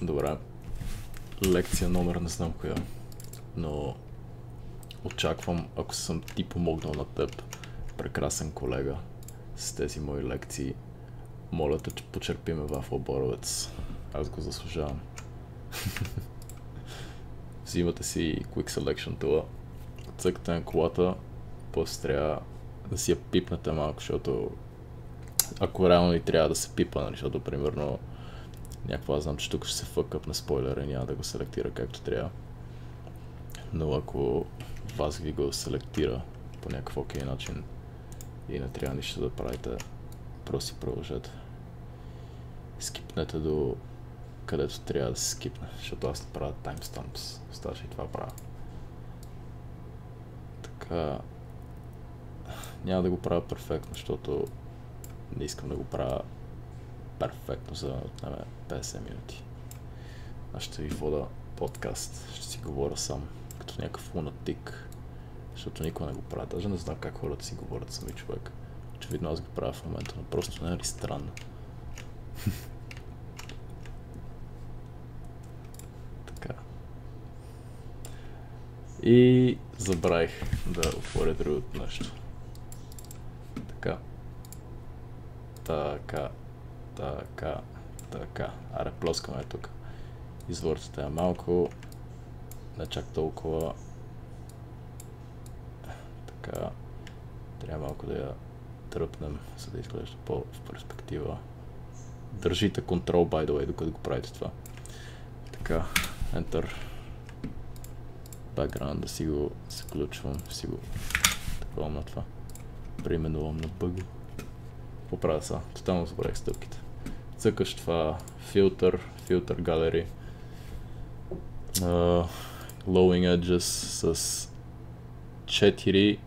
Добре. Лекция номер не знам коя. Но очаквам, ако съм ти помогнал на теб, прекрасен колега, с тези мои лекции, моля те, че почерпиме вафъл боровец. Аз го заслужавам. Взимате си Quick Selection Tool, цъкате на колата, после трябва да си я пипнете малко, защото ако реално и трябва да се пипа, защото примерно някаква, аз знам, че тук ще се фъкъп на спойлера и няма да го селектира както трябва. Но ако вас ви го селектира по някакъв окей начин и не трябва нищо да правите, просто си продължете. Скипнете до където трябва да се скипне, защото аз не правя timestamps, оставаше и това правя. Така, няма да го правя перфектно, защото не искам да го правя перфектно, за да отнеме 50 минути. Аз ще ви вода подкаст, ще си говоря сам, като някакъв лунатик, защото никой не го прави. Даже не знам как хората си говорят сами човек. Очевидно аз го правя в момента, но просто не е ли странно? Така. И забравих да отворя другото нещо. Така. Така. Аре, плоскаме тук. Изворцата е малко. Не чак толкова. Така. Трябва малко да я тръпнем, за да изглежда по-в перспектива. Държите контрол, by the way, докато го правите това. Така. Enter. Background да си го включвам, си го таковам на това. Преименувам на бъг. Поправя са, тотално забравих стъпките. Цъкаш това филтър галери. Glowing edges с 4,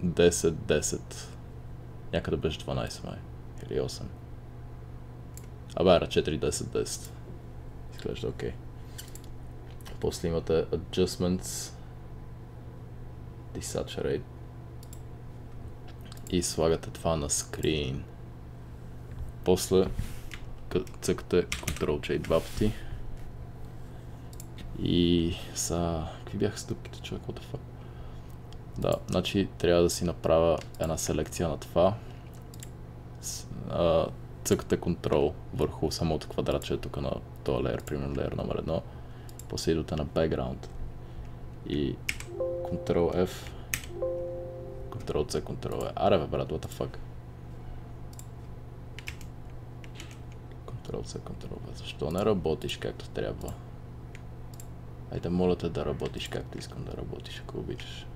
10, 10. Някъде беше 12 май. Или 8. Абе, 4, 10, 10. Изглежда окей. После имате Adjustments, Desaturate и слагате това на Screen. После цъкате Ctrl-J два пъти и са... Какви бяха стъпките, човек? What the fuck? Да, значи трябва да си направя една селекция на това. Цъкате Ctrl върху самото квадратче тук на този layer, примерно layer номер 1. После идвате на Background и Ctrl-F, Ctrl-C, Ctrl-E. Аре бе брат, what the fuck? Ctrl-C, Ctrl-V. Защо не работиш както трябва? Айде, моля те да работиш както искам да работиш, ако обичаш.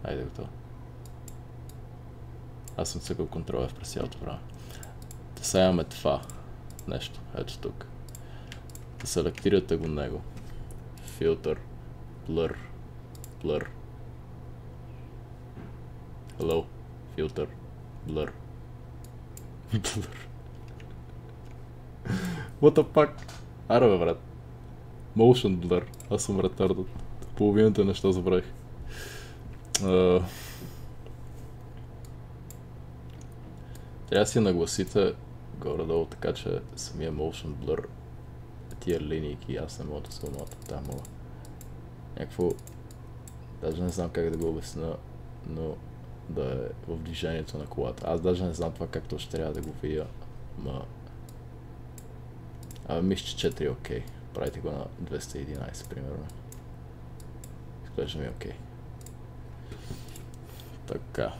Айде готово. Аз съм цъкал Ctrl-F през цялото време. Да сега имаме това нещо, ето тук. Да селектирате го него. Филтър, Blur, Hello, филтър, Blur. What the fuck? Аре бе брат. Motion Blur. Аз съм ретардът. Половината неща забравих. Трябва да си нагласите горе-долу, така че самия Motion Blur, тия линейки, аз не мога да се умата там, мога. Някакво, даже не знам как да го обясня, но да е в движението на колата. Аз даже не знам това как точно трябва да го видя, ма... мисля, че 4 е окей. Правите го на 211, примерно. Изглежда ми окей. Така.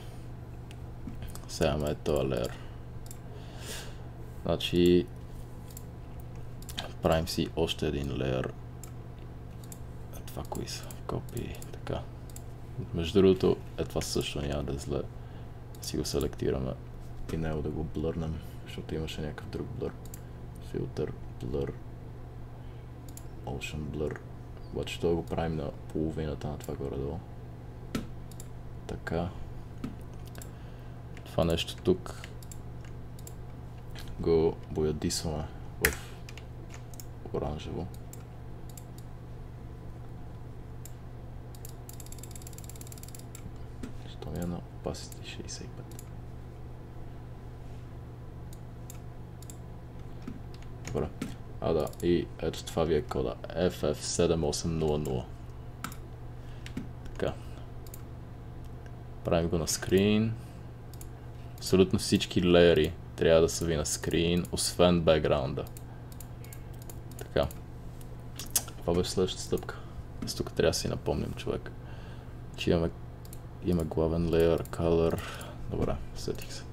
Сега имаме този layer. Значи правим си още един layer. Това кои са? Копи. Така. Между другото, това също няма да е зле. Си го селектираме и него да го блърнем, защото имаше някакъв друг блър. Филтър, блър, Ocean Blur. Обаче това го правим на половината на това горе-долу. Така. Това нещо тук го боядисваме в оранжево. Що ми е на opacity 65. Добре. Да, и ето това ви е кода FF7800. Така. Правим го на скрин. Абсолютно всички леери трябва да са ви на скрин, освен бекграунда. Така. Това беше следващата стъпка. Аз тук трябва да си напомням, човек, че имаме главен layer, color. Добре, сетих се.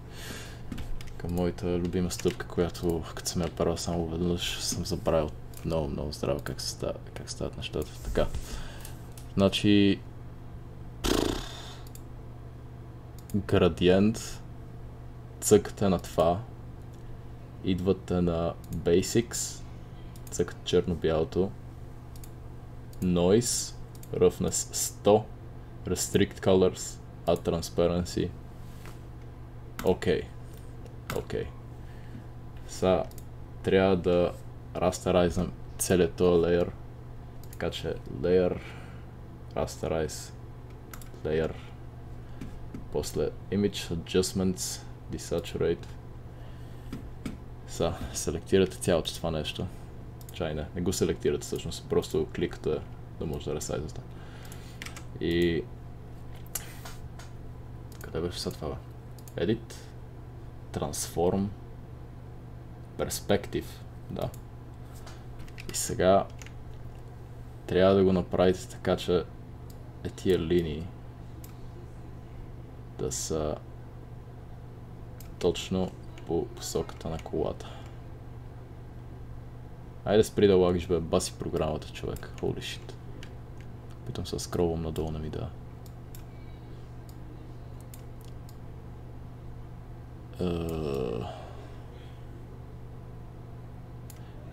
Към моята любима стъпка, която като съм я правил само веднъж, съм забравил много здраво как стават нещата. Така. Значи градиент, цъкате на това, идвате на Basics, цъкате черно-бялото, Noise, Roughness 100, Restrict Colors, Add Transparency. Окей. Сега трябва да растерайзнем целият този layer, така че layer, rasterize, layer, после image adjustments, desaturate. Сега селектирате цялото това нещо. Чай не го селектирате всъщност, просто кликате да може да ресайзате. И къде беше сега това? Edit, Transform, Perspective, да. И сега трябва да го направите така, че тия линии да са точно по посоката на колата. Айде спри да лагиш, бе, баси програмата, човек. Holy shit. Питам се, скролвам надолу, не ми да.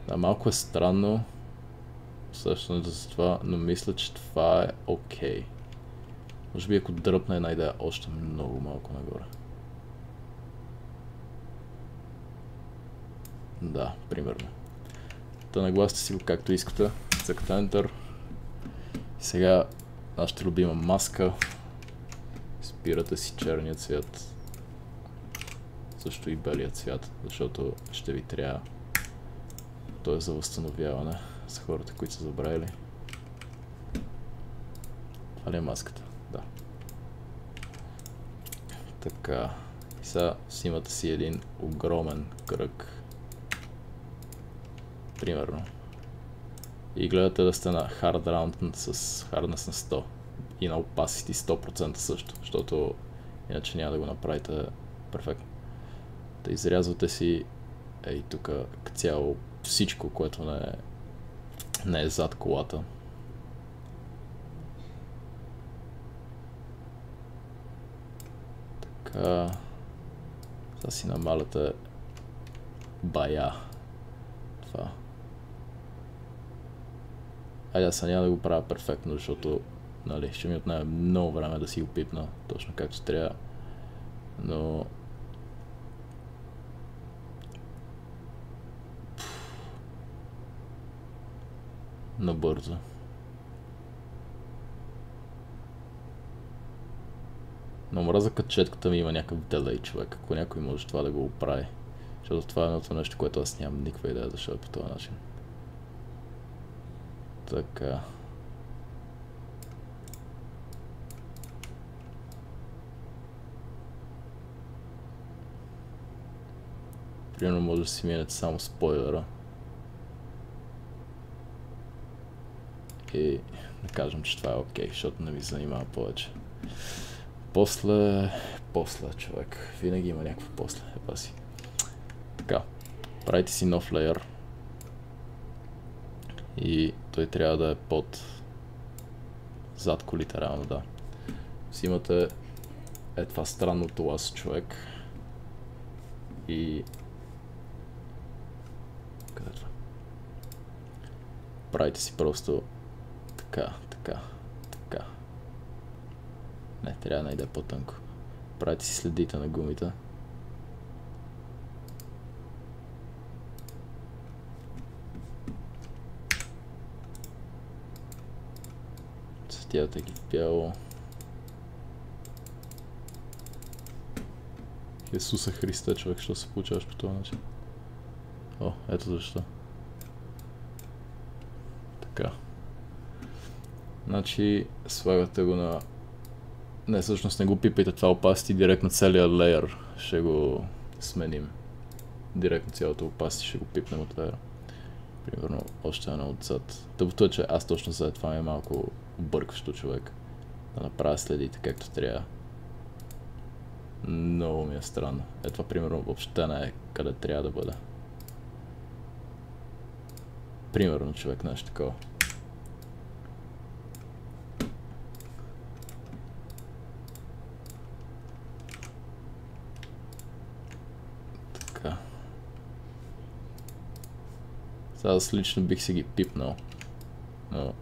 Да, малко е странно усещането за това, но мисля, че това е окей. Може би ако дръпна една идея още много малко нагоре. Да, примерно. Та нагласите си го както искате. Цъкате Enter. Сега нашата любима маска. Спирате си черния цвят. Също и белия цвят, защото ще ви трябва. То е за възстановяване за хората, които са забравили. Това ли е маската? Да. Така. И сега снимате си един огромен кръг. Примерно. И гледате да сте на hard round с hardness на 100. И на opacity 100% също, защото иначе няма да го направите перфектно. Да изрязвате си тук цяло всичко, което не е зад колата. Така. Сега си намаляте бая. Това. Айде, сега няма да го правя перфектно, защото нали, ще ми отнеме много време да си го пипна, точно както трябва. Но набързо. Но мраза като четката ми има някакъв делей, човек. Ако някой може това да го оправи. Защото това е едното нещо, което аз нямам никаква идея защо е по този начин. Така. Примерно може да си минете само спойлера. И да кажем, че това е окей, защото не ви занимава повече. После, човек. Винаги има някакво после. Епа си. Така. Правите си нов леер. И той трябва да е под зад колите, реално, да. Взимате това странното ласо, човек. И къде е това? Правите си просто така. Не, трябва да найде по-тънко. Правите си следите на гумите. Цветявате ги в бяло. Исуса Христа, човек, що се получаваш по този начин? О, ето защо. Така. Значи слагате го на... Не, всъщност не го пипайте това opacity, директно целият леер ще го сменим. Директно цялото opacity ще го пипнем от леера. Примерно още едно отзад. Тъпото е, че аз точно след това ми е малко объркващо, човек. Да направя следите както трябва. Много ми е странно. Е, това примерно въобще не е къде трябва да бъде. Примерно, човек, нещо такова. Така. Сега аз лично бих си ги пипнал. Но...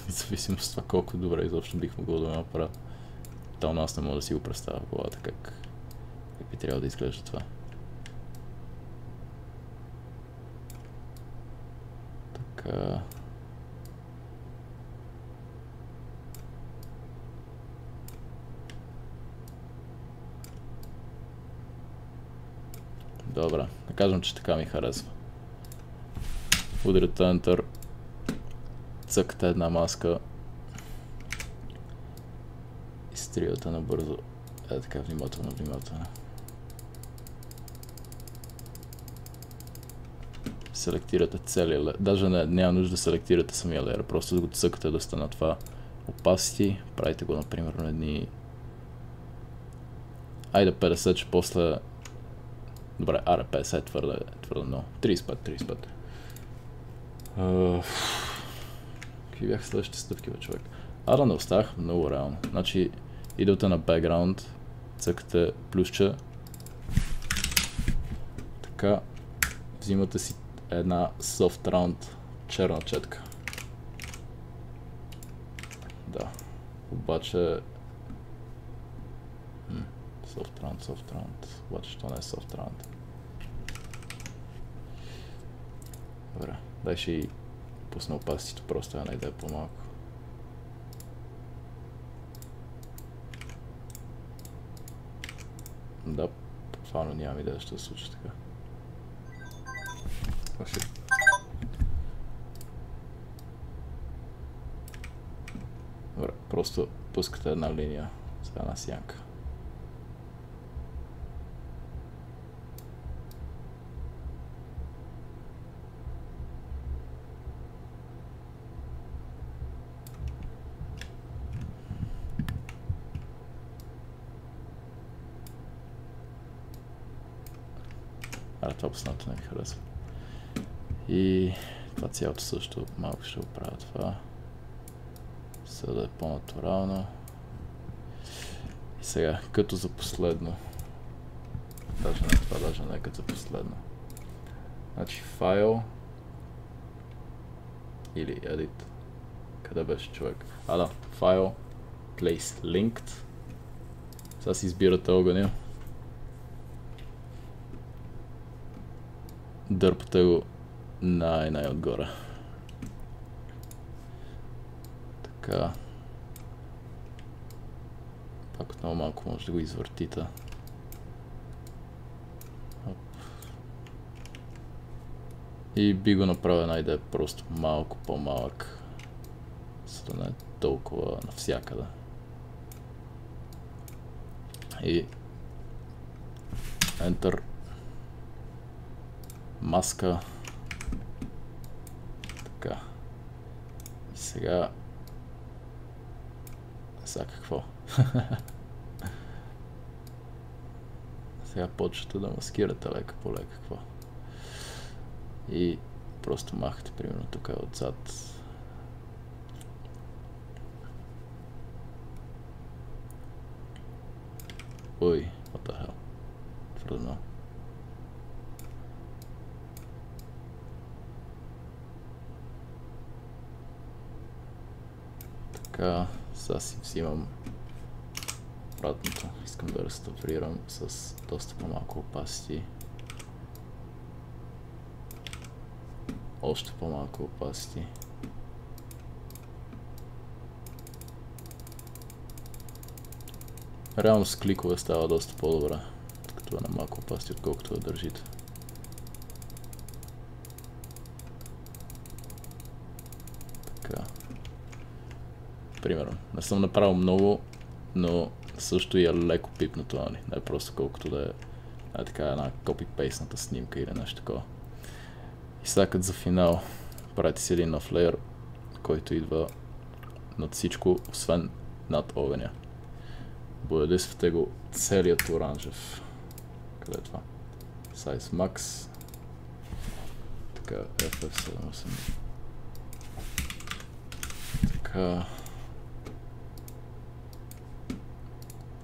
зависимост от това колко добре изобщо бих могъл да ме направя. Тотално аз не мога да си го представя в главата как би трябва да изглежда това. Така... Добре, да кажем, че така ми харесва. Ударите Enter, цъкате една маска и стривате набързо. Е така, внимателно. Селектирате целия леер. Даже няма нужда да селектирате самия леер, просто да го цъкате да сте на това opacity. Правите го, например, на едни... Айде 50, че после... Добре, аре 50 е твърде много. 35. Какви бяха следващите стъпки, бе, човек? Да не оставах много реално. Значи, идете на background, цъкате плюсче. Така, взимате си една soft round черна четка. Да, обаче... soft round. Обаче, що не е soft round? Добре, дай ще и пусна opacity, просто една идея по-малко. Да, буквално нямам идея, ще се случи така. Добре, просто пускате една линия с една сянка. Това поснато не ми харесва. И това цялото също малко ще оправя това. За да е по-натурално. И сега, като за последно. Даже не като за последно. Значи файл. Или edit. Къде беше, човек? Да, файл. Place linked. Сега си избирате огъня. Дърпате го най-отгоре. Така. Пак отново малко може да го извъртите. Оп. И би го направил една идея просто малко по-малък. За да не е толкова навсякъде. И Enter. Маска. Така. И сега... Сега какво? Сега почвате да маскирате лека по лека какво. И просто махате, примерно, тук отзад. Ой, what the hell? Твърде много. Така, сега си взимам обратното. Искам да реставрирам с доста по-малко opacity. Още по-малко opacity. Реално с кликове става доста по-добре, като е на малко opacity, отколкото да държите. примерно. Не съм направил много, но също и е леко пипнато, нали? Не е просто колкото да е така една копипейсната снимка или нещо такова. И сега като за финал правите си един нов леер, който идва над всичко, освен над огъня. Боядисвате го целият оранжев. Къде е това? Size Max. Така, FF78. Така.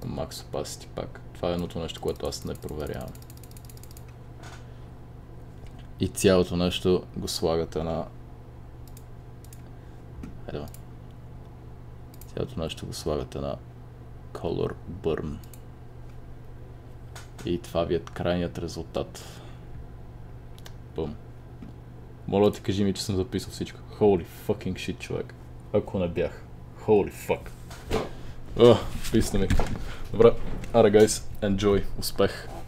Max Opacity пак. Това е едното нещо, което аз не проверявам. И цялото нещо го слагате на... Ето. Цялото нещо го слагате на Color Burn. И това ви е крайният резултат. Бум. Моля ти, кажи ми, че съм записал всичко. Holy fucking shit, човек. Ако не бях. Holy fuck. Писна ми. Добре. Ара, guys. Enjoy. Успех.